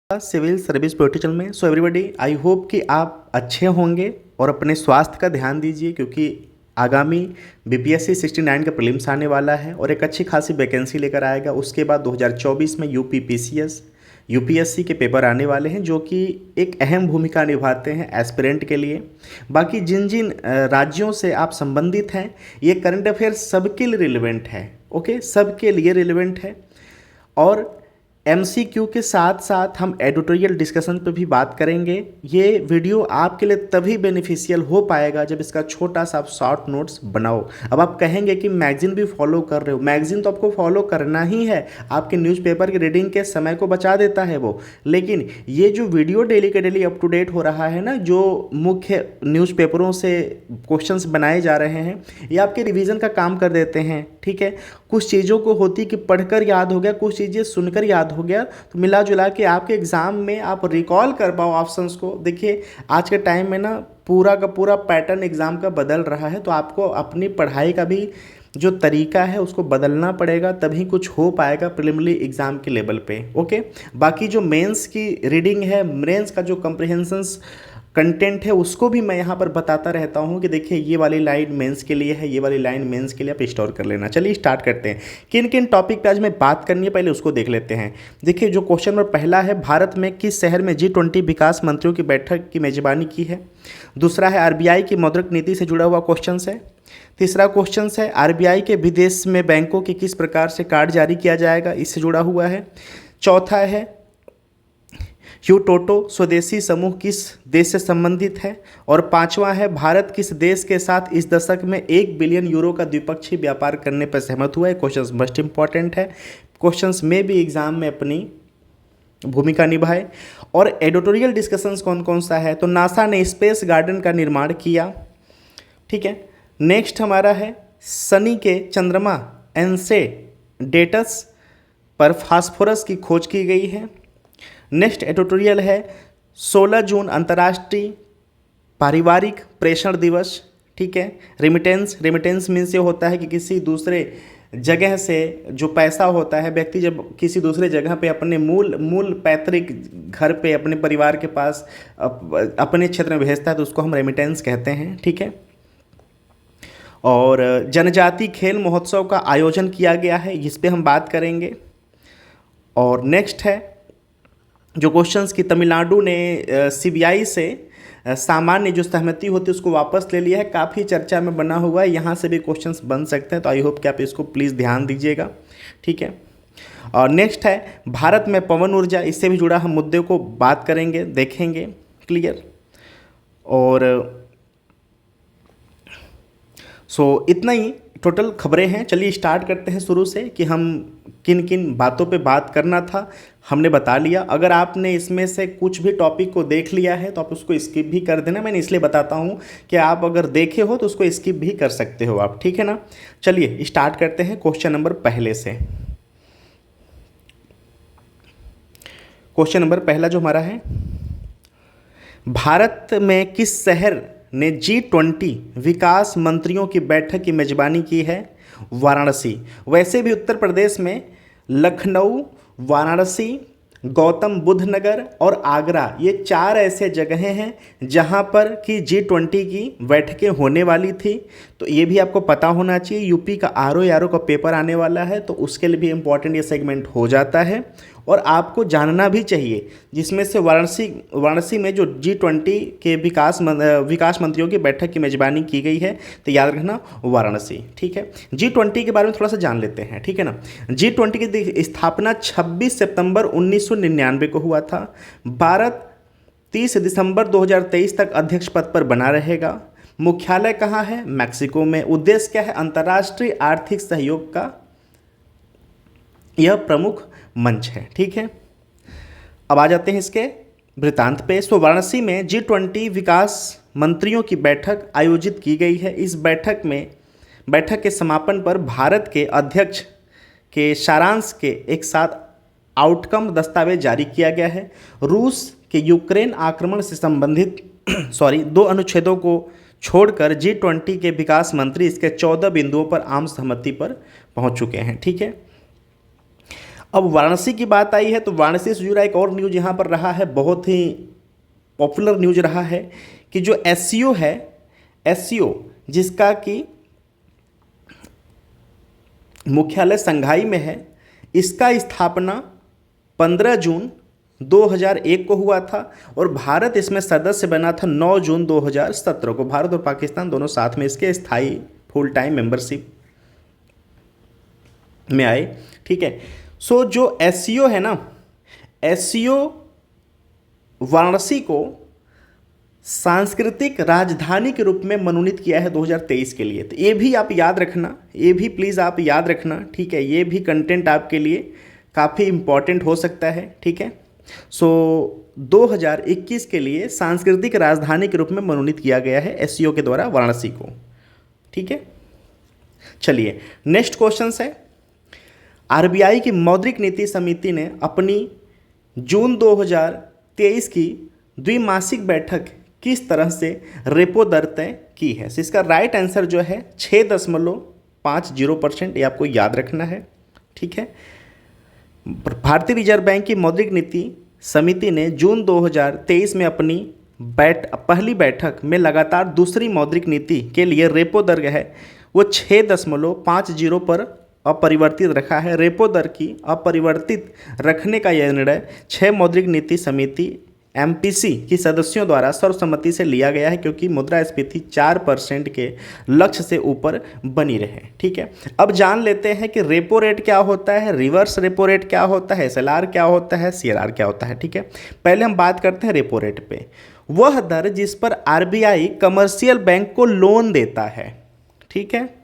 Civil service portal में। So everybody, I hope कि आप अच्छे होंगे और अपने स्वास्थ्य का ध्यान दीजिए, क्योंकि आगामी बीपीएससी 69 का प्रीलिम्स आने वाला है और एक अच्छी खासी वैकेंसी लेकर आएगा। उसके बाद 2024 में यूपी पीसीएस यूपीएससी के पेपर आने वाले हैं, जो कि एक अहम भूमिका निभाते हैं एस्पिरेंट के लिए। बाकी जिन जिन राज्यों से आप संबंधित हैं, ये करंट अफेयर्स सबके लिए रिलेवेंट है। ओके, सबके लिए रिलेवेंट है। और एमसीक्यू के साथ साथ हम एडिटोरियल डिस्कशन पर भी बात करेंगे। ये वीडियो आपके लिए तभी बेनिफिशियल हो पाएगा जब इसका छोटा सा आप शॉर्ट नोट्स बनाओ। अब आप कहेंगे कि मैगजीन भी फॉलो कर रहे हो। मैगजीन तो आपको फॉलो करना ही है, आपके न्यूज़पेपर की रीडिंग के समय को बचा देता है वो। लेकिन ये जो वीडियो डेली के डेली अप टू डेट हो रहा है ना, जो मुख्य न्यूज़पेपरों से क्वेश्चंस बनाए जा रहे हैं, ये आपके रिवीजन का काम कर देते हैं। ठीक है, कुछ चीज़ों को होती कि पढ़कर याद हो गया, कुछ चीज़ें सुनकर याद हो गया, तो मिला जुला के आपके एग्ज़ाम में आप रिकॉल कर पाओ ऑप्शंस को। देखिए, आज के टाइम में ना पूरा का पूरा पैटर्न एग्ज़ाम का बदल रहा है, तो आपको अपनी पढ़ाई का भी जो तरीका है उसको बदलना पड़ेगा, तभी कुछ हो पाएगा प्रिलिमिनरी एग्ज़ाम के लेवल पे। ओके, बाकी जो मेंस की रीडिंग है, मेंस का जो कम्प्रिहेंशंस कंटेंट है, उसको भी मैं यहाँ पर बताता रहता हूँ कि देखिए ये वाली लाइन मेंस के लिए है, ये वाली लाइन मेंस के लिए, आप स्टोर कर लेना। चलिए स्टार्ट करते हैं। किन किन टॉपिक पे आज मैं बात करनी है, पहले उसको देख लेते हैं। देखिए, जो क्वेश्चन नंबर पहला है, भारत में किस शहर में G20 विकास मंत्रियों की बैठक की मेजबानी की है। दूसरा है आरबीआई की मौद्रिक नीति से जुड़ा हुआ क्वेश्चन है। तीसरा क्वेश्चन है आरबीआई के विदेश में बैंकों के किस प्रकार से कार्ड जारी किया जाएगा, इससे जुड़ा हुआ है। चौथा है ह्यूटोटो स्वदेशी समूह किस देश से संबंधित है। और पांचवा है भारत किस देश के साथ इस दशक में 1 बिलियन यूरो का द्विपक्षीय व्यापार करने पर सहमत हुआ है। क्वेश्चन मोस्ट इंपॉर्टेंट है, क्वेश्चंस में भी एग्जाम में अपनी भूमिका निभाए। और एडिटोरियल डिस्कशंस कौन कौन सा है, तो नासा ने स्पेस गार्डन का निर्माण किया। ठीक है, नेक्स्ट हमारा है शनि के चंद्रमा एनसेडेटस पर फास्फोरस की खोज की गई है। नेक्स्ट एडिटोरियल है 16 जून अंतर्राष्ट्रीय पारिवारिक प्रेषण दिवस। ठीक है, रेमिटेंस मीन्स ये होता है कि किसी दूसरे जगह से जो पैसा होता है, व्यक्ति जब किसी दूसरे जगह पे अपने मूल पैतृक घर पे अपने परिवार के पास अपने क्षेत्र में भेजता है, तो उसको हम रेमिटेंस कहते हैं। ठीक है, और जनजाति खेल महोत्सव का आयोजन किया गया है, इस पर हम बात करेंगे। और नेक्स्ट है जो क्वेश्चंस की तमिलनाडु ने सीबीआई से सामान्य जो सहमति होती है उसको वापस ले लिया है, काफ़ी चर्चा में बना हुआ है, यहाँ से भी क्वेश्चंस बन सकते हैं, तो आई होप कि आप इसको प्लीज़ ध्यान दीजिएगा। ठीक है, और नेक्स्ट है भारत में पवन ऊर्जा, इससे भी जुड़ा हम मुद्दे को बात करेंगे, देखेंगे क्लियर। और सो इतना ही टोटल खबरें हैं। चलिए स्टार्ट करते हैं शुरू से कि हम किन किन बातों पे बात करना था, हमने बता लिया। अगर आपने इसमें से कुछ भी टॉपिक को देख लिया है तो आप उसको स्किप भी कर देना। मैंने इसलिए बताता हूँ कि आप अगर देखे हो तो उसको स्किप भी कर सकते हो आप, ठीक है ना। चलिए स्टार्ट करते हैं क्वेश्चन नंबर पहले से। क्वेश्चन नंबर पहला जो हमारा है, भारत में किस शहर ने G20 विकास मंत्रियों की बैठक की मेजबानी की है। वाराणसी। वैसे भी उत्तर प्रदेश में लखनऊ, वाराणसी, गौतम बुद्ध नगर और आगरा, ये 4 ऐसे जगहें हैं जहां पर कि G20 की बैठकें होने वाली थी। तो ये भी आपको पता होना चाहिए। यूपी का आरओ का पेपर आने वाला है, तो उसके लिए भी इम्पोर्टेंट ये सेगमेंट हो जाता है और आपको जानना भी चाहिए। जिसमें से वाराणसी में जो G20 के विकास मंत्रियों की बैठक की मेजबानी की गई है, तो याद रखना वाराणसी। ठीक है, G20 के बारे में थोड़ा सा जान लेते हैं, ठीक है ना। G20 की स्थापना 26 सितंबर 1999 को हुआ था। भारत 30 दिसंबर 2023 तक अध्यक्ष पद पर बना रहेगा। मुख्यालय कहाँ है, मैक्सिको में। उद्देश्य क्या है, अंतर्राष्ट्रीय आर्थिक सहयोग का यह प्रमुख मंच है। ठीक है, अब आ जाते हैं इसके वृत्तांत पे। सो वाराणसी में G20 विकास मंत्रियों की बैठक आयोजित की गई है। इस बैठक के समापन पर भारत के अध्यक्ष के सारांश के एक साथ आउटकम दस्तावेज जारी किया गया है। रूस के यूक्रेन आक्रमण से संबंधित 2 अनुच्छेदों को छोड़कर G20 के विकास मंत्री इसके 14 बिंदुओं पर आम सहमति पर पहुंच चुके हैं। ठीक है, अब वाराणसी की बात आई है तो वाराणसी से जुड़ा एक और न्यूज यहाँ पर रहा है, बहुत ही पॉपुलर न्यूज रहा है कि जो एससीओ है, एससीओ जिसका कि मुख्यालय संघाई में है, इसका स्थापना 15 जून 2001 को हुआ था और भारत इसमें सदस्य बना था 9 जून 2017 को। भारत और पाकिस्तान दोनों साथ में इसके स्थायी फुल टाइम मेंबरशिप में आए। ठीक है। सो जो एससीओ है ना, एससीओ वाराणसी को सांस्कृतिक राजधानी के रूप में मनोनीत किया है 2023 के लिए। तो ये भी आप याद रखना, ये भी प्लीज़ आप याद रखना। ठीक है, ये भी कंटेंट आपके लिए काफ़ी इम्पॉर्टेंट हो सकता है। ठीक है। सो 2021 के लिए सांस्कृतिक राजधानी के रूप में मनोनीत किया गया है एससीओ के द्वारा वाराणसी को। ठीक है। चलिए नेक्स्ट क्वेश्चन है, आरबीआई की मौद्रिक नीति समिति ने अपनी जून 2023 की द्विमासिक बैठक किस तरह से रेपो दर तय की है। तो इसका राइट आंसर जो है 6.50%, ये आपको याद रखना है। ठीक है। भारतीय रिजर्व बैंक की मौद्रिक नीति समिति ने जून 2023 में अपनी पहली बैठक में लगातार दूसरी मौद्रिक नीति के लिए रेपो दर है वो 6.50 पर अपरिवर्तित रखा है। रेपो दर की अपरिवर्तित रखने का यह निर्णय 6 मौद्रिक नीति समिति एमपीसी की सदस्यों द्वारा सर्वसम्मति से लिया गया है, क्योंकि मुद्रास्फीति 4% के लक्ष्य से ऊपर बनी रहे। ठीक है। अब जान लेते हैं कि रेपो रेट क्या होता है, रिवर्स रेपो रेट क्या होता है, एसएलआर क्या होता है, सीआरआर क्या होता है। ठीक है। पहले हम बात करते हैं रेपो रेट पे। वह दर जिस पर आरबीआई कमर्शियल बैंक को लोन देता है। ठीक है।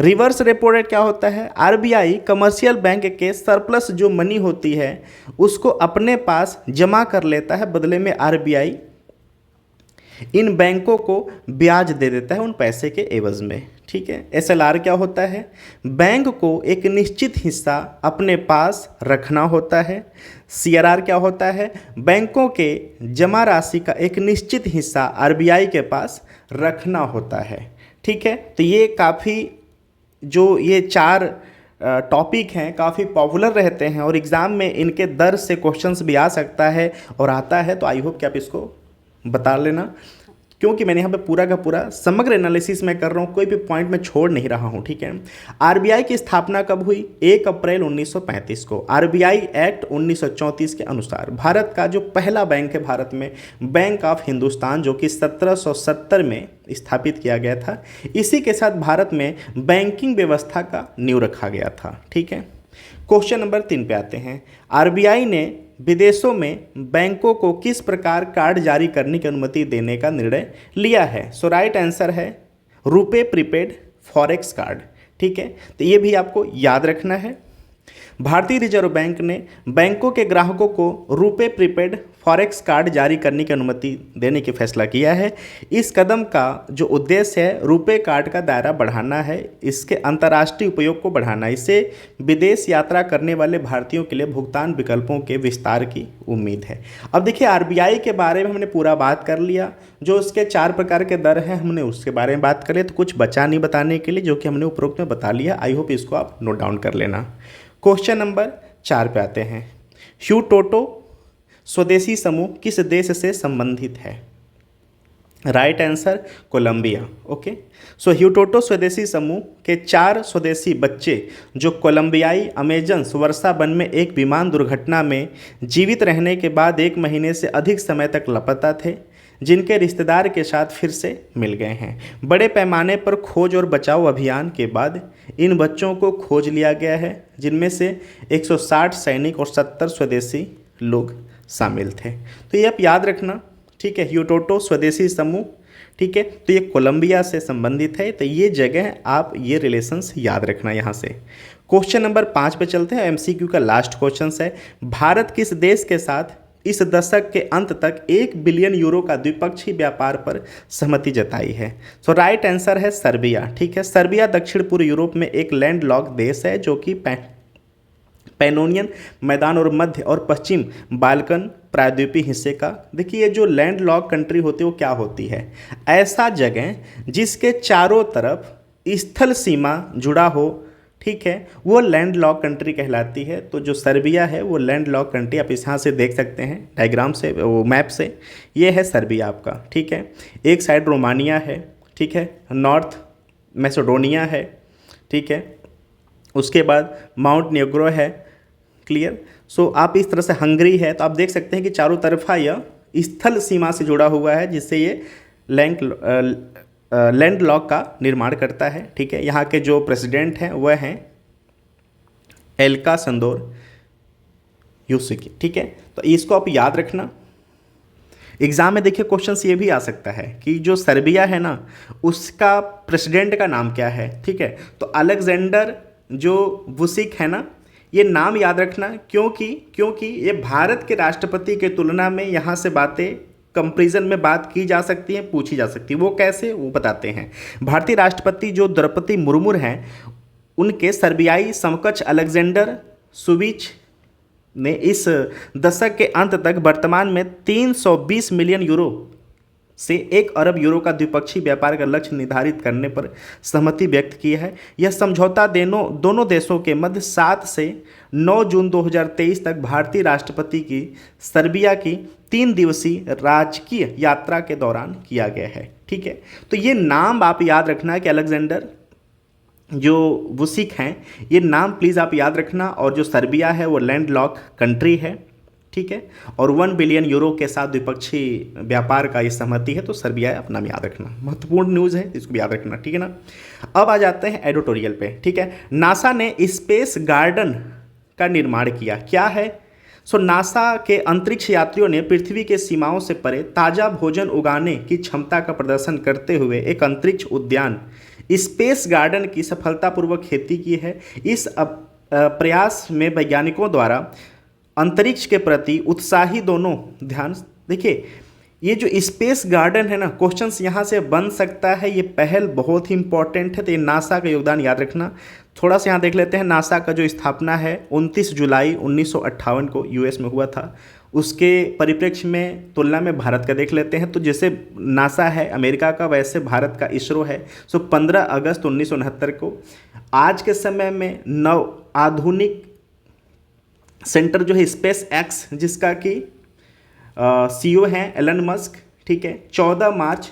रिवर्स रेपो रेट क्या होता है, आरबीआई कमर्शियल बैंक के सरप्लस जो मनी होती है उसको अपने पास जमा कर लेता है, बदले में आरबीआई इन बैंकों को ब्याज दे देता है उन पैसे के एवज में। ठीक है। एसएलआर क्या होता है, बैंक को एक निश्चित हिस्सा अपने पास रखना होता है। सीआरआर क्या होता है, बैंकों के जमा राशि का एक निश्चित हिस्सा आरबीआई के पास रखना होता है। ठीक है। तो ये काफ़ी जो ये 4 टॉपिक हैं काफ़ी पॉपुलर रहते हैं और एग्ज़ाम में इनके दर से क्वेश्चंस भी आ सकता है और आता है। तो आई होप कि आप इसको बता लेना, क्योंकि मैंने यहाँ पे पूरा का पूरा समग्र एनालिसिस मैं कर रहा हूँ, कोई भी पॉइंट मैं छोड़ नहीं रहा हूँ। ठीक है। आरबीआई की स्थापना कब हुई, 1 अप्रैल 1935 को। आरबीआई एक्ट 1934 के अनुसार भारत का जो पहला बैंक है भारत में, बैंक ऑफ हिंदुस्तान, जो कि 1770 में स्थापित किया गया था। इसी के साथ भारत में बैंकिंग व्यवस्था का नींव रखा गया था। ठीक है। क्वेश्चन नंबर 3 पे आते हैं, आरबीआई ने विदेशों में बैंकों को किस प्रकार कार्ड जारी करने की अनुमति देने का निर्णय लिया है। सो राइट आंसर है रुपे प्रीपेड फॉरेक्स कार्ड। ठीक है। तो ये भी आपको याद रखना है। भारतीय रिजर्व बैंक ने बैंकों के ग्राहकों को रुपे प्रीपेड फॉरेक्स कार्ड जारी करने की अनुमति देने की फैसला किया है। इस कदम का जो उद्देश्य है रुपे कार्ड का दायरा बढ़ाना है, इसके अंतर्राष्ट्रीय उपयोग को बढ़ाना, इससे विदेश यात्रा करने वाले भारतीयों के लिए भुगतान विकल्पों के विस्तार की उम्मीद है। अब देखिए आरबीआई के बारे में हमने पूरा बात कर लिया, जो उसके 4 प्रकार के दर हैं हमने उसके बारे में बात कर लिया, तो कुछ बचा नहीं बताने के लिए, जो कि हमने उपरोक्त में बता लिया। आई होप इसको आप नोट डाउन कर लेना। क्वेश्चन नंबर 4 पे आते हैं, ह्यू टोटो स्वदेशी समूह किस देश से संबंधित है। Right answer Colombia. Okay. So Huitoto स्वदेशी समूह के 4 स्वदेशी बच्चे जो कोलंबियाई अमेजन्स वर्षा वन में एक विमान दुर्घटना में जीवित रहने के बाद 1 महीने से अधिक समय तक लापता थे, जिनके रिश्तेदार के साथ फिर से मिल गए हैं। बड़े पैमाने पर खोज और बचाव अभियान के बाद इन बच्चों को खोज लिया गया है, जिनमें से 160 सैनिक और 70 स्वदेशी लोग शामिल थे। तो ये आप याद रखना। ठीक है। ह्यू टोटो स्वदेशी समूह, ठीक है, तो ये कोलंबिया से संबंधित है। तो ये जगह आप ये रिलेशंस याद रखना यहाँ से। क्वेश्चन नंबर 5 पे चलते हैं। एमसीक्यू का लास्ट क्वेश्चन है, भारत किस देश के साथ इस दशक के अंत तक 1 बिलियन यूरो का द्विपक्षीय व्यापार पर सहमति जताई है। सो राइट आंसर है सर्बिया। ठीक है। सर्बिया दक्षिण पूर्व यूरोप में एक लैंडलॉक देश है, जो कि पैनोनियन मैदान और मध्य और पश्चिम बाल्कन प्रायद्वीपीय हिस्से का, देखिए ये जो लैंडलॉक कंट्री होती है वो क्या होती है, ऐसा जगह जिसके चारों तरफ स्थल सीमा जुड़ा हो ठीक है, वो लैंड लॉक कंट्री कहलाती है। तो जो सर्बिया है वो लैंड लॉक कंट्री, आप इस यहाँ से देख सकते हैं डायग्राम से, वो मैप से, ये है सर्बिया आपका। ठीक है, एक साइड रोमानिया है, ठीक है, नॉर्थ मैसेडोनिया है, ठीक है, उसके बाद माउंट नेग्रो है। क्लियर। सो आप इस तरह से हंगरी है, तो आप देख सकते हैं कि चारों तरफा यह स्थल सीमा से जुड़ा हुआ है, जिससे ये लैंड लॉक का निर्माण करता है। ठीक है, यहाँ के जो प्रेसिडेंट हैं वह हैं एल्का संदोर यूसिकी। ठीक है, तो इसको आप याद रखना। एग्जाम में देखिए क्वेश्चंस ये भी आ सकता है कि जो सर्बिया है ना, उसका प्रेसिडेंट का नाम क्या है। ठीक है, तो अलेक्जेंडर जो वुसिक है ना, ये नाम याद रखना, क्योंकि ये भारत के राष्ट्रपति के तुलना में यहाँ से बातें कंपेरिजन में बात की जा सकती हैं, पूछी जा सकती है। वो कैसे, वो बताते हैं। भारतीय राष्ट्रपति जो द्रौपदी मुर्मू हैं, उनके सर्बियाई समकक्ष अलेक्जेंडर सुविच ने इस दशक के अंत तक वर्तमान में 320 मिलियन यूरो से 1 अरब यूरो का द्विपक्षीय व्यापार का लक्ष्य निर्धारित करने पर सहमति व्यक्त की है। यह समझौता दोनों देशों के मध्य 7 से 9 जून 2023 तक भारतीय राष्ट्रपति की सर्बिया की 3 दिवसीय राजकीय यात्रा के दौरान किया गया है। ठीक है, तो ये नाम आप याद रखना है कि अलेक्जेंडर जो वुसिक हैं, ये नाम प्लीज़ आप याद रखना। और जो सर्बिया है वो लैंड लॉक कंट्री है। ठीक है, और 1 बिलियन यूरो के साथ द्विपक्षीय व्यापार का ये सहमति है। तो सर्बिया अपना याद रखना, महत्वपूर्ण न्यूज़ है, इसको भी याद रखना। ठीक है ना। अब आ जाते हैं एडिटोरियल पे। ठीक है, नासा ने स्पेस गार्डन का निर्माण किया। क्या है? सो नासा के अंतरिक्ष यात्रियों ने पृथ्वी के सीमाओं से परे ताज़ा भोजन उगाने की क्षमता का प्रदर्शन करते हुए एक अंतरिक्ष उद्यान स्पेस गार्डन की सफलतापूर्वक खेती की है। इस प्रयास में वैज्ञानिकों द्वारा अंतरिक्ष के प्रति उत्साही दोनों ध्यान देखिए, ये जो स्पेस गार्डन है ना, क्वेश्चंस यहाँ से बन सकता है। ये पहल बहुत ही इंपॉर्टेंट है, तो ये नासा का योगदान याद रखना। थोड़ा सा यहाँ देख लेते हैं। नासा का जो स्थापना है 29 जुलाई 1958 को यूएस में हुआ था। उसके परिप्रेक्ष्य में तुलना में भारत का देख लेते हैं। तो जैसे नासा है अमेरिका का, वैसे भारत का इसरो है। सो 15 अगस्त 1969 को आज के समय में नव आधुनिक सेंटर जो है स्पेस एक्स, जिसका कि सीईओ हैं एलन मस्क। ठीक है, 14 मार्च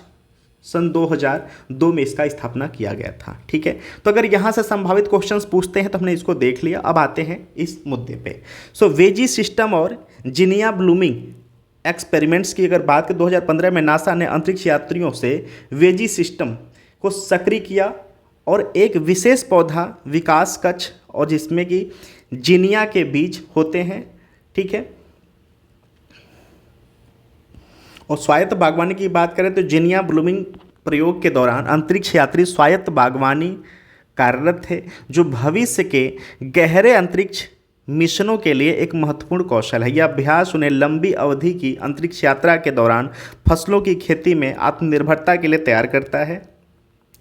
सन 2002 में इसका स्थापना किया गया था। ठीक है, तो अगर यहाँ से संभावित क्वेश्चंस पूछते हैं तो हमने इसको देख लिया। अब आते हैं इस मुद्दे पे। सो वेजी सिस्टम और जीनिया ब्लूमिंग एक्सपेरिमेंट्स की अगर बात करें, 2015 में नासा ने अंतरिक्ष यात्रियों से वेजी सिस्टम को सक्रिय किया और एक विशेष पौधा विकास कक्ष, और जिसमें कि जीनिया के बीज होते हैं। ठीक है, और स्वायत्त बागवानी की बात करें तो जीनिया ब्लूमिंग प्रयोग के दौरान अंतरिक्ष यात्री स्वायत्त बागवानी कार्यरत थे, जो भविष्य के गहरे अंतरिक्ष मिशनों के लिए एक महत्वपूर्ण कौशल है। यह अभ्यास उन्हें लंबी अवधि की अंतरिक्ष यात्रा के दौरान फसलों की खेती में आत्मनिर्भरता के लिए तैयार करता है।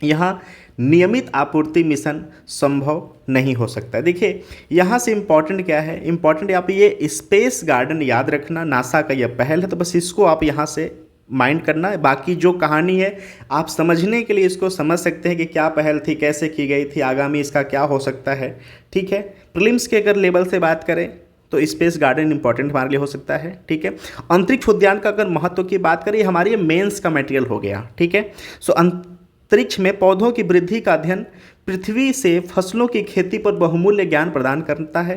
यहाँ नियमित आपूर्ति मिशन संभव नहीं हो सकता। देखिए यहाँ से इम्पॉर्टेंट क्या है, इम्पॉर्टेंट आप ये स्पेस गार्डन याद रखना। नासा का यह पहल है, तो बस इसको आप यहाँ से माइंड करना है। बाकी जो कहानी है आप समझने के लिए इसको समझ सकते हैं कि क्या पहल थी, कैसे की गई थी, आगामी इसका क्या हो सकता है। ठीक है, प्रीलिम्स के अगर लेवल से बात करें तो स्पेस गार्डन इंपॉर्टेंट हमारे लिए हो सकता है। ठीक है, अंतरिक्ष उद्यान का अगर महत्व की बात करें, हमारे मेंस का मटेरियल हो गया। ठीक है, सो अंतरिक्ष में पौधों की वृद्धि का अध्ययन पृथ्वी से फसलों की खेती पर बहुमूल्य ज्ञान प्रदान करता है।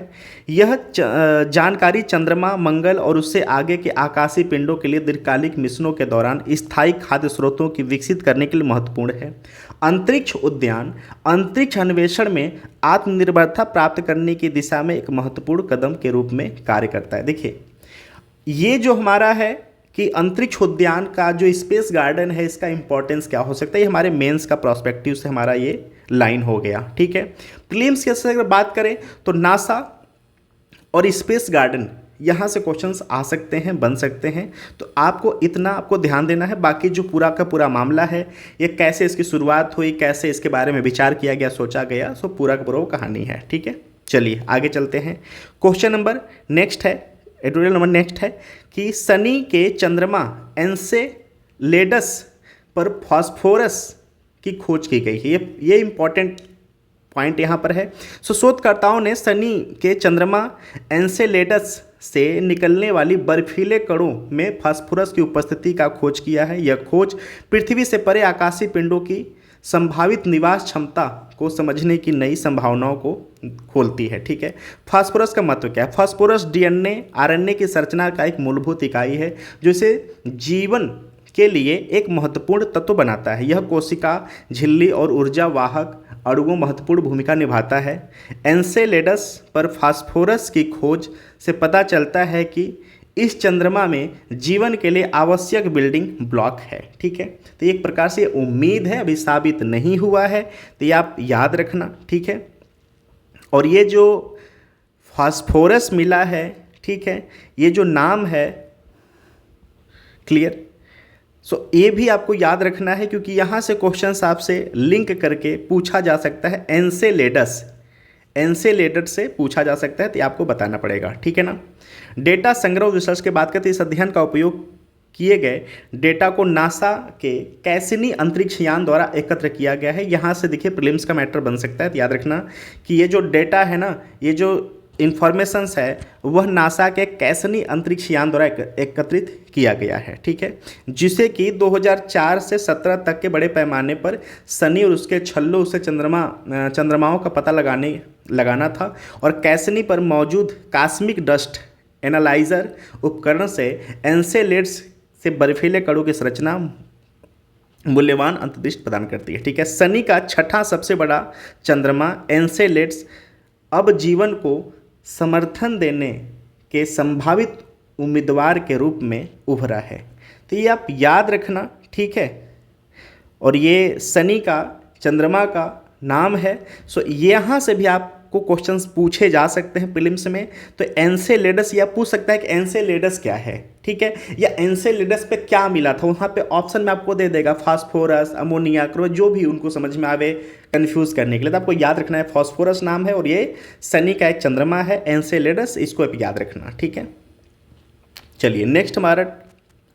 यह जानकारी चंद्रमा, मंगल और उससे आगे के आकाशीय पिंडों के लिए दीर्घकालिक मिशनों के दौरान स्थायी खाद्य स्रोतों की विकसित करने के लिए महत्वपूर्ण है। अंतरिक्ष उद्यान अंतरिक्ष अन्वेषण में आत्मनिर्भरता प्राप्त करने की दिशा में एक महत्वपूर्ण कदम के रूप में कार्य करता है। देखिए ये जो हमारा है कि अंतरिक्ष उद्यान का जो स्पेस गार्डन है, इसका इंपॉर्टेंस क्या हो सकता है, ये हमारे मेंस का प्रोस्पेक्टिव से हमारा ये लाइन हो गया। ठीक है, प्रीलिम्स के अगर बात करें तो नासा और स्पेस गार्डन यहाँ से क्वेश्चंस आ सकते हैं, बन सकते हैं। तो आपको ध्यान देना है। बाकी जो पूरा का पूरा मामला है, ये कैसे इसकी शुरुआत हुई, कैसे इसके बारे में विचार किया गया, सोचा गया, सो पूरा का पूरा वो कहानी है। ठीक है, चलिए आगे चलते हैं। क्वेश्चन नंबर नेक्स्ट है, एडिटोरियल नंबर नेक्स्ट है कि शनि के चंद्रमा एनसेलेडस पर फास्फोरस की खोज की गई है। ये इंपॉर्टेंट पॉइंट यहाँ पर है। सो शोधकर्ताओं ने शनि के चंद्रमा एन्सेलेडस से निकलने वाली बर्फीले कणों में फास्फोरस की उपस्थिति का खोज किया है। यह खोज पृथ्वी से परे आकाशीय पिंडों की संभावित निवास क्षमता को समझने की नई संभावनाओं को खोलती है। ठीक है, फास्फोरस का महत्व क्या है? फास्फोरस डीएनए आरएनए की संरचना का एक मूलभूत इकाई है जो इसे जीवन के लिए एक महत्वपूर्ण तत्व बनाता है। यह कोशिका, झिल्ली और ऊर्जा वाहक अणुओं महत्वपूर्ण भूमिका निभाता है। एन्सेलेडस पर फास्फोरस की खोज से पता चलता है कि इस चंद्रमा में जीवन के लिए आवश्यक बिल्डिंग ब्लॉक है। ठीक है, तो एक प्रकार से उम्मीद है, अभी साबित नहीं हुआ है, तो ये आप याद रखना। ठीक है, और ये जो फास्फोरस मिला है, ठीक है, ये जो नाम है, क्लियर। सो ये भी आपको याद रखना है क्योंकि यहाँ से क्वेश्चंस आपसे लिंक करके पूछा जा सकता है। एन्सेलेडस से पूछा जा सकता है, तो आपको बताना पड़ेगा। ठीक है ना। डेटा संग्रह रिसर्च के बात करते हैं, इस अध्ययन का उपयोग किए गए डेटा को नासा के कैसिनी अंतरिक्ष यान द्वारा एकत्र किया गया है। यहाँ से देखिए प्रीलिम्स का मैटर बन सकता है, तो याद रखना कि ये जो डेटा है ना, ये जो इन्फॉर्मेशंस है वह नासा के कैसिनी अंतरिक्ष यान द्वारा एकत्रित किया गया है। ठीक है, जिसे कि 2004 से 17 तक के बड़े पैमाने पर शनि और उसके छल्लों से चंद्रमाओं का पता लगाना था और कैसिनी पर मौजूद कॉस्मिक डस्ट एनालाइजर उपकरण से एन्सेलेड्स से बर्फीले कणों की संरचना मूल्यवान अंतर्दृष्टि प्रदान करती है। ठीक है, शनि का छठा सबसे बड़ा चंद्रमा एन्सेलेड्स अब जीवन को समर्थन देने के संभावित उम्मीदवार के रूप में उभरा है। तो ये आप याद रखना। ठीक है, और ये शनि का चंद्रमा का नाम है। सो यहाँ से भी आपको क्वेश्चंस पूछे जा सकते हैं प्रीलिम्स में। तो एन्सेलेडस, या पूछ सकता है कि एन्सेलेडस क्या है। ठीक है, या एन्सेलेडस पे क्या मिला था, वहाँ पे ऑप्शन में आपको दे देगा फास्फोरस, अमोनिया, क्लोरीन, जो भी उनको समझ में आवे कंफ्यूज करने के लिए। तो आपको याद रखना है फास्फोरस नाम है और ये शनि का एक चंद्रमा है एन्सेलेडस, इसको आप याद रखना। ठीक है, चलिए नेक्स्ट हमारा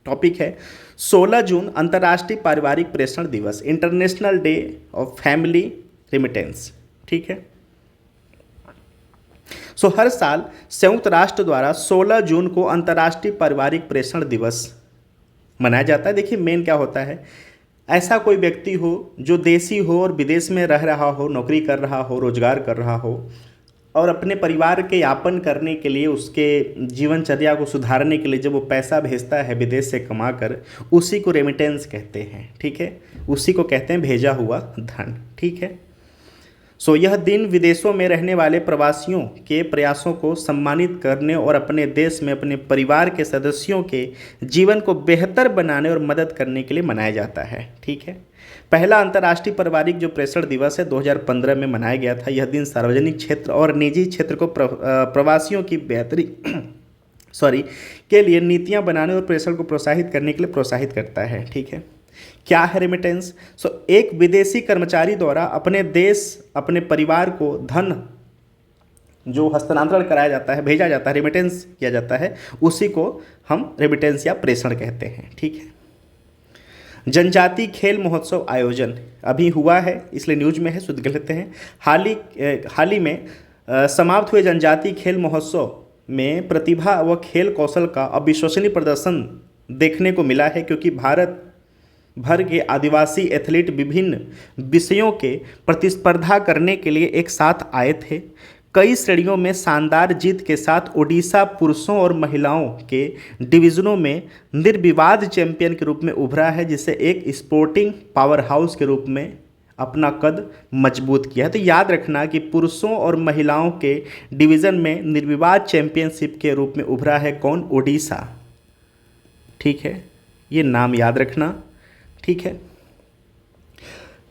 टॉपिक है 16 जून अंतर्राष्ट्रीय पारिवारिक प्रेषण दिवस, international day of family remittance. ठीक है, सो हर साल संयुक्त राष्ट्र द्वारा 16 जून को अंतर्राष्ट्रीय पारिवारिक प्रेषण दिवस मनाया जाता है। देखिए मेन क्या होता है, ऐसा कोई व्यक्ति हो जो देशी हो और विदेश में रह रहा हो, नौकरी कर रहा हो, रोजगार कर रहा हो और अपने परिवार के यापन करने के लिए, उसके जीवनचर्या को सुधारने के लिए जब वो पैसा भेजता है विदेश से कमा कर, उसी को रेमिटेंस कहते हैं। ठीक है, उसी को कहते हैं भेजा हुआ धन। ठीक है, सो यह दिन विदेशों में रहने वाले प्रवासियों के प्रयासों को सम्मानित करने और अपने देश में अपने परिवार के सदस्यों के जीवन को बेहतर बनाने और मदद करने के लिए मनाया जाता है। ठीक है, पहला अंतर्राष्ट्रीय पारिवारिक जो प्रेषण दिवस है 2015 में मनाया गया था। यह दिन सार्वजनिक क्षेत्र और निजी क्षेत्र को प्रवासियों की बेहतरी के लिए नीतियां बनाने और प्रेषण को प्रोत्साहित करने के लिए प्रोत्साहित करता है। ठीक है, क्या है रेमिटेंस? एक विदेशी कर्मचारी द्वारा अपने देश, अपने परिवार को धन जो हस्तांतरण कराया जाता है, भेजा जाता है, रेमिटेंस किया जाता है, उसी को हम रेमिटेंस या प्रेषण कहते हैं। ठीक है, जनजातीय खेल महोत्सव आयोजन अभी हुआ है, इसलिए न्यूज में है, शुद्ध कर लेते हैं। हाल ही में समाप्त हुए जनजातीय खेल महोत्सव में प्रतिभा व खेल कौशल का अविश्वसनीय प्रदर्शन देखने को मिला है, क्योंकि भारत भर के आदिवासी एथलीट विभिन्न विषयों के प्रतिस्पर्धा करने के लिए एक साथ आए थे। कई श्रेणियों में शानदार जीत के साथ ओडिशा पुरुषों और महिलाओं के डिवीजनों में निर्विवाद चैंपियन के रूप में उभरा है, जिसे एक स्पोर्टिंग पावर हाउस के रूप में अपना कद मजबूत किया है। तो याद रखना कि पुरुषों और महिलाओं के डिवीज़न में निर्विवाद चैंपियनशिप के रूप में उभरा है कौन? ओडिशा। ठीक है, ये नाम याद रखना। ठीक है,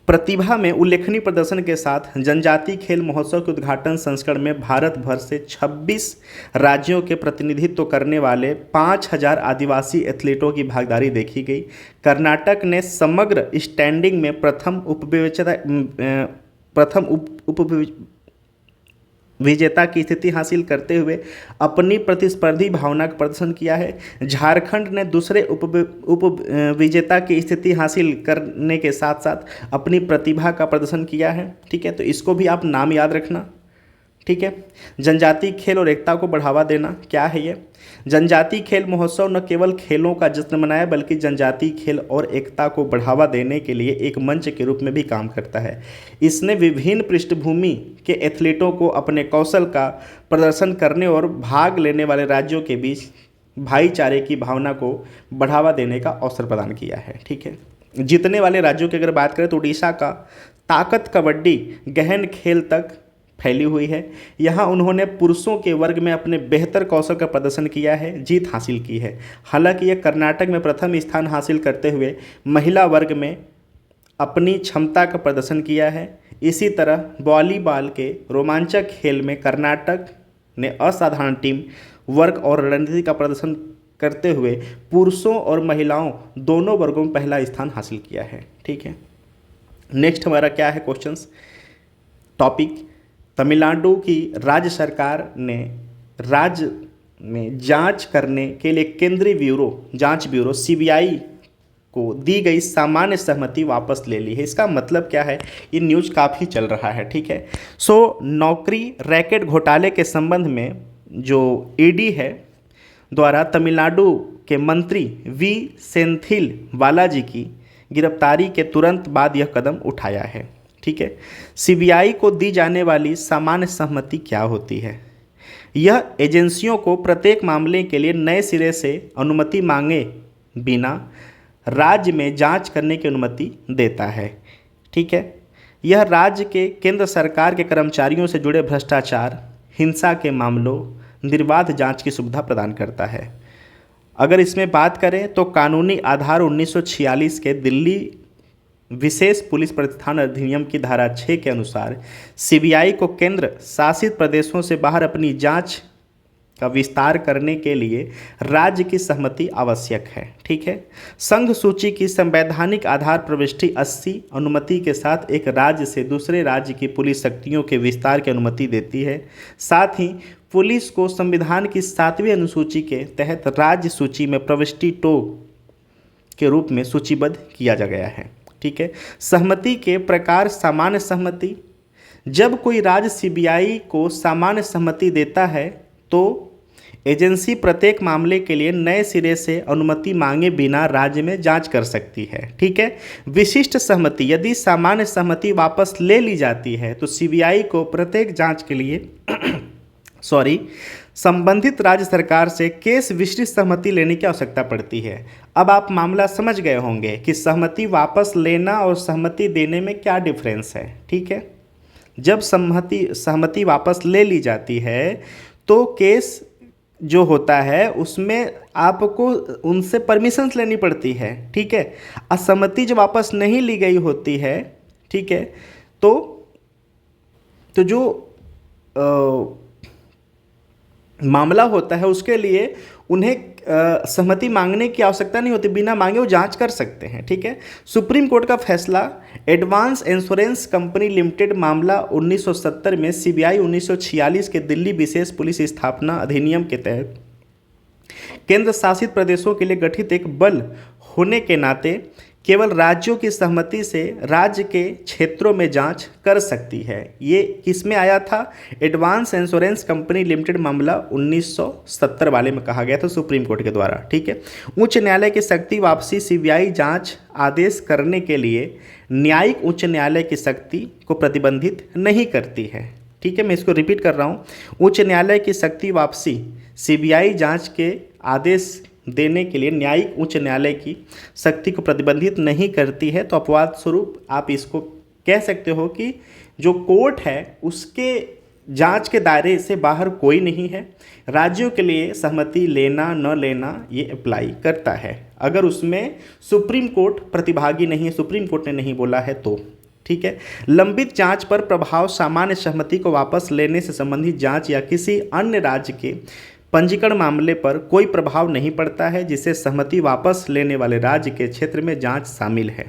प्रतिभा में उल्लेखनीय प्रदर्शन के साथ जनजातीय खेल महोत्सव के उद्घाटन संस्करण में भारत भर से 26 राज्यों के प्रतिनिधित्व करने वाले 5000 आदिवासी एथलीटों की भागीदारी देखी गई। कर्नाटक ने समग्र स्टैंडिंग में विजेता की स्थिति हासिल करते हुए अपनी प्रतिस्पर्धी भावना का प्रदर्शन किया है। झारखंड ने दूसरे उप विजेता की स्थिति हासिल करने के साथ साथ अपनी प्रतिभा का प्रदर्शन किया है। ठीक है, तो इसको भी आप नाम याद रखना। ठीक है, जनजातीय खेल और एकता को बढ़ावा देना, क्या है ये? जनजातीय खेल महोत्सव न केवल खेलों का जश्न मनाया बल्कि जनजातीय खेल और एकता को बढ़ावा देने के लिए एक मंच के रूप में भी काम करता है। इसने विभिन्न पृष्ठभूमि के एथलीटों को अपने कौशल का प्रदर्शन करने और भाग लेने वाले राज्यों के बीच भाईचारे की भावना को बढ़ावा देने का अवसर प्रदान किया है। ठीक है, जीतने वाले राज्यों की अगर बात करें तो उड़ीसा का ताकत कबड्डी गहन खेल तक फैली हुई है। यहाँ उन्होंने पुरुषों के वर्ग में अपने बेहतर कौशल का प्रदर्शन किया है, जीत हासिल की है। हालांकि यह कर्नाटक में प्रथम स्थान हासिल करते हुए महिला वर्ग में अपनी क्षमता का प्रदर्शन किया है। इसी तरह वॉलीबॉल के रोमांचक खेल में कर्नाटक ने असाधारण टीम वर्क और रणनीति का प्रदर्शन करते हुए पुरुषों और महिलाओं दोनों वर्गों में पहला स्थान हासिल किया है। ठीक है, नेक्स्ट हमारा क्या है क्वेश्चंस टॉपिक, तमिलनाडु की राज्य सरकार ने राज्य में जांच करने के लिए केंद्रीय जांच ब्यूरो सीबीआई को दी गई सामान्य सहमति वापस ले ली है। इसका मतलब क्या है? ये न्यूज़ काफ़ी चल रहा है। ठीक है, सो नौकरी रैकेट घोटाले के संबंध में जो ईडी है द्वारा तमिलनाडु के मंत्री वी सेंथिल बालाजी की गिरफ्तारी के तुरंत बाद यह कदम उठाया है। ठीक है, सीबीआई को दी जाने वाली सामान्य सहमति क्या होती है? यह एजेंसियों को प्रत्येक मामले के लिए नए सिरे से अनुमति मांगे बिना राज्य में जांच करने की अनुमति देता है। ठीक है, यह राज्य के केंद्र सरकार के कर्मचारियों से जुड़े भ्रष्टाचार, हिंसा के मामलों निर्बाध जांच की सुविधा प्रदान करता है। अगर इसमें बात करें तो कानूनी आधार 1946 के दिल्ली विशेष पुलिस प्रतिष्ठान अधिनियम की धारा 6 के अनुसार सीबीआई को केंद्र शासित प्रदेशों से बाहर अपनी जांच का विस्तार करने के लिए राज्य की सहमति आवश्यक है। ठीक है, संघ सूची की संवैधानिक आधार प्रविष्टि 80 अनुमति के साथ एक राज्य से दूसरे राज्य की पुलिस शक्तियों के विस्तार की अनुमति देती है। साथ ही पुलिस को संविधान की 7वीं अनुसूची के तहत राज्य सूची में प्रविष्टि 2 के रूप में सूचीबद्ध किया जा गया है। ठीक है, सहमति के प्रकार सामान्य सहमति, जब कोई राज्य सीबीआई को सामान्य सहमति देता है तो एजेंसी प्रत्येक मामले के लिए नए सिरे से अनुमति मांगे बिना राज्य में जांच कर सकती है। ठीक है, विशिष्ट सहमति, यदि सामान्य सहमति वापस ले ली जाती है तो सीबीआई को प्रत्येक जांच के लिए संबंधित राज्य सरकार से केस विस्तृत सहमति लेने की आवश्यकता पड़ती है। अब आप मामला समझ गए होंगे कि सहमति वापस लेना और सहमति देने में क्या डिफरेंस है। ठीक है, जब सहमति वापस ले ली जाती है तो केस जो होता है उसमें आपको उनसे परमिशंस लेनी पड़ती है। ठीक है, असहमति जब वापस नहीं ली गई होती है, ठीक है, तो जो मामला होता है उसके लिए उन्हें सहमति मांगने की आवश्यकता नहीं होती, बिना मांगे वो जांच कर सकते हैं। ठीक है, सुप्रीम कोर्ट का फैसला एडवांस इंश्योरेंस कंपनी लिमिटेड मामला 1970 में सीबीआई 1946 के दिल्ली विशेष पुलिस स्थापना अधिनियम के तहत केंद्र शासित प्रदेशों के लिए गठित एक बल होने के नाते केवल राज्यों की सहमति से राज्य के क्षेत्रों में जांच कर सकती है। ये किस में आया था? एडवांस इंश्योरेंस कंपनी लिमिटेड मामला 1970 वाले में कहा गया था सुप्रीम कोर्ट के द्वारा। ठीक है, उच्च न्यायालय की शक्ति वापसी सीबीआई जांच आदेश करने के लिए न्यायिक उच्च न्यायालय की शक्ति को प्रतिबंधित नहीं करती है। ठीक है, मैं इसको रिपीट कर रहा हूँ, उच्च न्यायालय की शक्ति वापसी सीबीआई जांच के आदेश देने के लिए न्यायिक उच्च न्यायालय की शक्ति को प्रतिबंधित नहीं करती है। तो अपवाद स्वरूप आप इसको कह सकते हो कि जो कोर्ट है उसके जांच के दायरे से बाहर कोई नहीं है। राज्यों के लिए सहमति लेना न लेना ये अप्लाई करता है, अगर उसमें सुप्रीम कोर्ट प्रतिभागी नहीं है, सुप्रीम कोर्ट ने नहीं बोला है तो। ठीक है, लंबित जांच पर प्रभाव सामान्य सहमति को वापस लेने से संबंधित जांच या किसी अन्य राज्य के पंजीकरण मामले पर कोई प्रभाव नहीं पड़ता है, जिसे सहमति वापस लेने वाले राज्य के क्षेत्र में जांच शामिल है।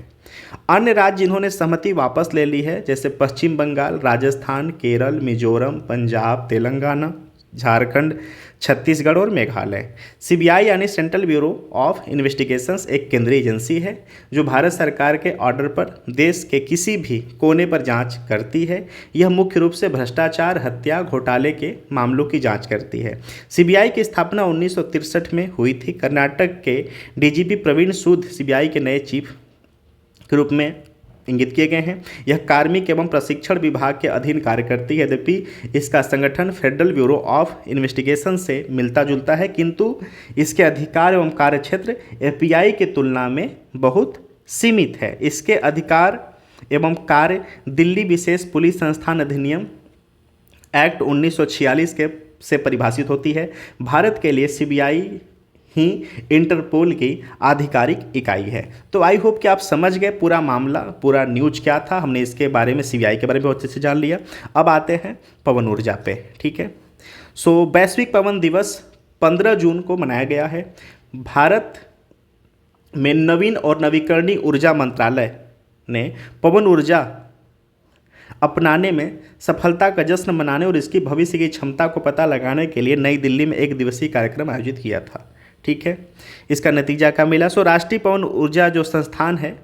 अन्य राज्य जिन्होंने सहमति वापस ले ली है जैसे पश्चिम बंगाल, राजस्थान, केरल, मिजोरम, पंजाब, तेलंगाना, झारखंड, छत्तीसगढ़ और मेघालय। सीबीआई यानी सेंट्रल ब्यूरो ऑफ इन्वेस्टिगेशंस एक केंद्रीय एजेंसी है जो भारत सरकार के ऑर्डर पर देश के किसी भी कोने पर जांच करती है। यह मुख्य रूप से भ्रष्टाचार, हत्या, घोटाले के मामलों की जांच करती है। सीबीआई की स्थापना 1963 में हुई थी। कर्नाटक के डीजीपी प्रवीण सूद सीबीआई के नए चीफ के रूप में इंगित किए गए हैं। यह कार्मिक एवं प्रशिक्षण विभाग के अधीन कार्य करती है। यद्यपि इसका संगठन फेडरल ब्यूरो ऑफ इन्वेस्टिगेशन से मिलता जुलता है, किंतु इसके अधिकार एवं कार्यक्षेत्र एफबीआई की तुलना में बहुत सीमित है। इसके अधिकार एवं कार्य दिल्ली विशेष पुलिस संस्थान अधिनियम एक्ट 1946 के से परिभाषित होती है। भारत के लिए सीबीआई ही इंटरपोल की आधिकारिक इकाई है। तो आई होप कि आप समझ गए पूरा मामला, पूरा न्यूज क्या था। हमने इसके बारे में सीबीआई के बारे में बहुत अच्छे से जान लिया। अब आते हैं पवन ऊर्जा पे, ठीक है। सो वैश्विक पवन दिवस 15 जून को मनाया गया है। भारत में नवीन और नवीकरणीय ऊर्जा मंत्रालय ने पवन ऊर्जा अपनाने में सफलता का जश्न मनाने और इसकी भविष्य की क्षमता को पता लगाने के लिए नई दिल्ली में एक दिवसीय कार्यक्रम आयोजित किया था, ठीक है। इसका नतीजा क्या मिला? सो राष्ट्रीय पवन ऊर्जा जो संस्थान है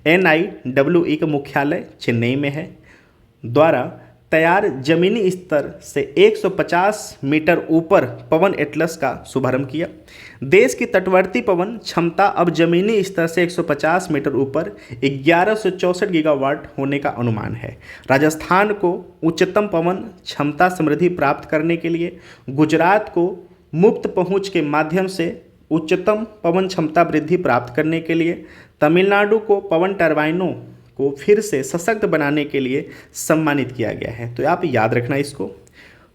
NIWE का मुख्यालय चेन्नई में है, द्वारा तैयार जमीनी स्तर से 150 मीटर ऊपर पवन एटलस का शुभारंभ किया। देश की तटवर्ती पवन क्षमता अब जमीनी स्तर से 150 मीटर ऊपर 1164 गीगावाट होने का अनुमान है। राजस्थान को उच्चतम पवन क्षमता समृद्धि प्राप्त करने के लिए, गुजरात को मुफ्त पहुंच के माध्यम से उच्चतम पवन क्षमता वृद्धि प्राप्त करने के लिए, तमिलनाडु को पवन टरबाइनों को फिर से सशक्त बनाने के लिए सम्मानित किया गया है। तो आप याद रखना इसको।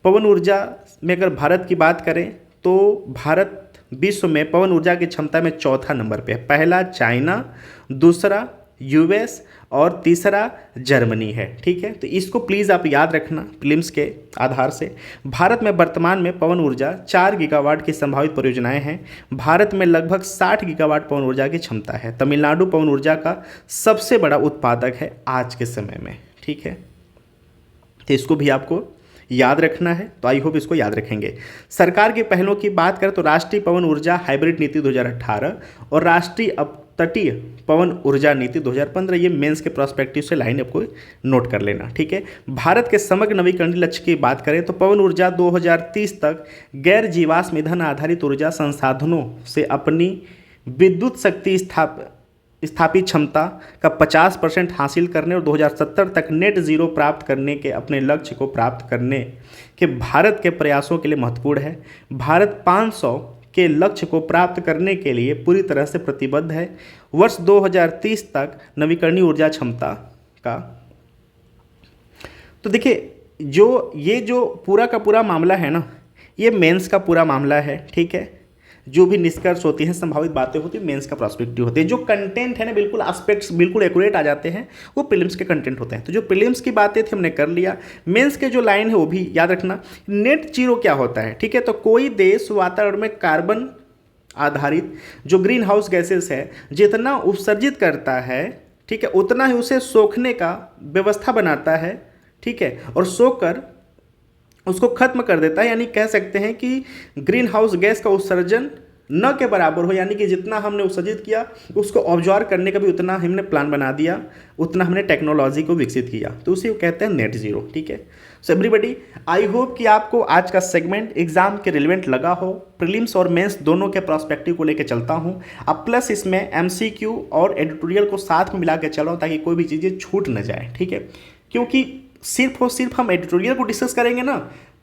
पवन ऊर्जा में अगर भारत की बात करें तो भारत विश्व में पवन ऊर्जा की क्षमता में चौथा नंबर पे है। पहला चाइना, दूसरा यूएस और तीसरा जर्मनी है, ठीक है। तो इसको प्लीज़ आप याद रखना प्रीलिम्स के आधार से। भारत में वर्तमान में पवन ऊर्जा 4 गीगावाट की संभावित परियोजनाएं हैं। भारत में लगभग 60 गीगावाट पवन ऊर्जा की क्षमता है। तमिलनाडु पवन ऊर्जा का सबसे बड़ा उत्पादक है आज के समय में, ठीक है। तो इसको भी आपको याद रखना है। तो आई होप इसको याद रखेंगे। सरकार की पहलों की बात करें तो राष्ट्रीय पवन ऊर्जा हाइब्रिड नीति 2018 और राष्ट्रीय अपतटीय पवन ऊर्जा नीति 2015, ये मेंस के प्रोस्पेक्टिव से लाइन आपको नोट कर लेना, ठीक है। भारत के समग्र नवीकरणीय लक्ष्य की बात करें तो पवन ऊर्जा 2030 तक गैर जीवाश्म ईंधन आधारित ऊर्जा संसाधनों से अपनी विद्युत शक्ति स्थापित क्षमता का 50% हासिल करने और 2070 तक नेट जीरो प्राप्त करने के अपने लक्ष्य को प्राप्त करने के भारत के प्रयासों के लिए महत्वपूर्ण है। भारत 500 के लक्ष्य को प्राप्त करने के लिए पूरी तरह से प्रतिबद्ध है। वर्ष 2030 तक नवीकरणीय ऊर्जा क्षमता का, तो देखिए जो पूरा का पूरा मामला है ना, ये मेंस का पूरा मामला है, ठीक है। जो भी निष्कर्ष होती हैं, संभावित बातें होती हैं, मेंस का प्रोस्पेक्टिव होती है। जो कंटेंट है ना, बिल्कुल एस्पेक्ट्स बिल्कुल एक्यूरेट आ जाते हैं, वो प्रीलिम्स के कंटेंट होते हैं। तो जो प्रीलिम्स की बातें थी हमने कर लिया। मेंस के जो लाइन है वो भी याद रखना। नेट जीरो क्या होता है, ठीक है। तो कोई देश वातावरण में कार्बन आधारित जो ग्रीन हाउस गैसेस है जितना उत्सर्जित करता है, ठीक है, उतना ही उसे सोखने का व्यवस्था बनाता है, ठीक है, और सोकर उसको खत्म कर देता है। यानी कह सकते हैं कि ग्रीन हाउस गैस का उत्सर्जन न के बराबर हो, यानी कि जितना हमने उत्सर्जित किया उसको ऑब्जॉर्व करने का भी उतना हमने प्लान बना दिया, उतना हमने टेक्नोलॉजी को विकसित किया, तो उसे कहते हैं नेट जीरो, ठीक है। सो एवरीबॉडी, आई होप कि आपको आज का सेगमेंट एग्जाम के रिलेवेंट लगा हो। प्रीलिम्स और मेंस दोनों के प्रोस्पेक्टिव को लेकर चलता हूँ। अब प्लस इसमें एमसीक्यू और एडिटोरियल को साथ में मिला के चल रहा हूँ ताकि कोई भी चीज़ें छूट न जाए, ठीक है। क्योंकि सिर्फ और सिर्फ हम एडिटोरियल को डिस्कस करेंगे ना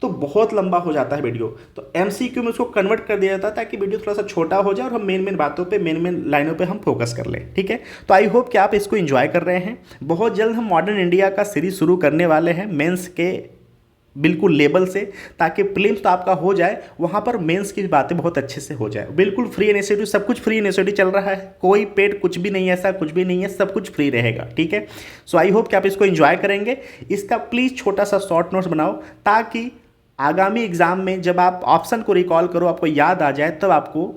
तो बहुत लंबा हो जाता है वीडियो। तो एमसीक्यू में उसको कन्वर्ट कर दिया जाता है ताकि वीडियो थोड़ा सा छोटा हो जाए और हम मेन बातों पे मेन लाइनों पे हम फोकस कर लें, ठीक है। तो आई होप कि आप इसको एंजॉय कर रहे हैं। बहुत जल्द हम मॉडर्न इंडिया का सीरीज शुरू करने वाले हैं मेंस के बिल्कुल लेवल से, ताकि प्रीलिम्स तो आपका हो जाए, वहाँ पर मेंस की बातें बहुत अच्छे से हो जाए। बिल्कुल फ्री इनिशिएटिव, सब कुछ फ्री इनिशिएटिव चल रहा है, कोई पेड कुछ भी नहीं है, ऐसा कुछ भी नहीं है, सब कुछ फ्री रहेगा, ठीक है। सो आई होप कि आप इसको एंजॉय करेंगे। इसका प्लीज़ छोटा सा शॉर्ट नोट्स बनाओ ताकि आगामी एग्ज़ाम में जब आप ऑप्शन को रिकॉल करो, आपको याद आ जाए, तब आपको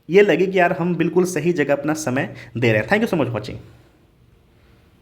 ये लगे कि यार हम बिल्कुल सही जगह अपना समय दे रहे हैं। Thank you so much watching.